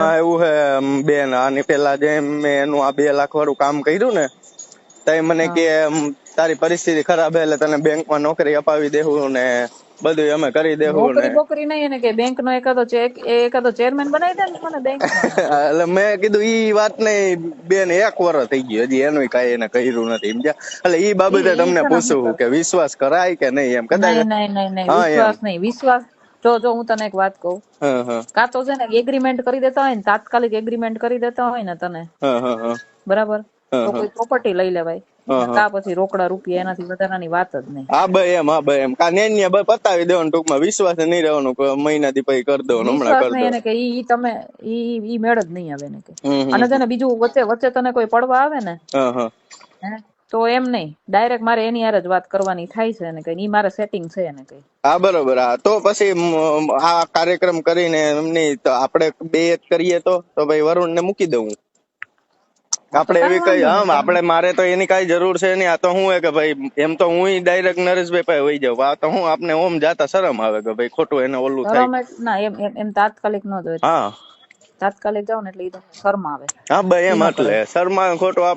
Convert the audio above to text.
હા એવું હે બેન, આની પેલા જે મેં એનું આ 2 લાખ વાળું કામ કર્યું ને, તો મને કે તારી પરિસ્થિતિ ખરાબ હે એટલે તને બેંકમાં નોકરી અપાવી દેવું ને બધું અમે કરી દેવું ને. નોકરી નહીં એને કે બેંક નો એકાદો ચેરમેન બનાવી દે ને મને બેંક નો. એટલે મેં કીધું ઈ વાત નહીં બેન, 1 વર્ષ થઈ ગયું હજી એનું કઈ એને કર્યું નથી સમજ્યા. એટલે ઈ બાબતે તમને પૂછવું કે વિશ્વાસ કરાય કે નહીં એમ. કદાચ નહીં વિશ્વાસ નહીં. વિશ્વાસ જો હું તને એક વાત કહું, કાં તો છે ને એગ્રીમેન્ટ કરી દેતા હોય ને, તાત્કાલિક એગ્રીમેન્ટ કરી દેતા હોય ને તને, બરાબર, તો કોઈ પ્રોપર્ટી લઈ લેવાય, કા પછી રોકડા રૂપિયા, એનાથી વધારાની વાત જ નહીં. હા ભાઈ એમ કા નેન્યા પતાવી દેવાનું ટૂંકમાં, વિશ્વાસ નહીં રહેવાનું, મહિનાથી પછી કરી દેવાનું, હમણાં વિશ્વાસ કરી નહીં એને કે ઈ મેળ જ નહીં આવે એને કે. અને તને બીજું વચ્ચે તને કોઈ પડવા આવે ને, તો એમ નહીં, ડાયરેક્ટ મારે એની હારે જ વાત કરવાની થાય છે એને કઈ, ઈ મારે સેટિંગ છે એને કઈ. હા બરોબર. હા તો પછી આ કાર્યક્રમ કરીને એમની તો આપણે 2 જ કરીએ તો ભાઈ વરુણ ને મૂકી દઉં આપણે એવી કઈ. હા આપણે મારે તો એની કઈ જરૂર છે નહીં. આ તો શું હે કે ભાઈ એમ તો હું ડાયરેક્ટ નરેશભાઈ પાસે વહી જાઉં. આ તો હું આપને ઓમ જાતા શરમ આવે કે ભાઈ ખોટું એને ઓલું થાય. ના એમ તાત્કાલિક ન જોઈએ. હા તાત્કાલિક જાવ ને એટલે ઈ શરમ આવે. હા ભાઈ એમ એટલે શરમા ખોટું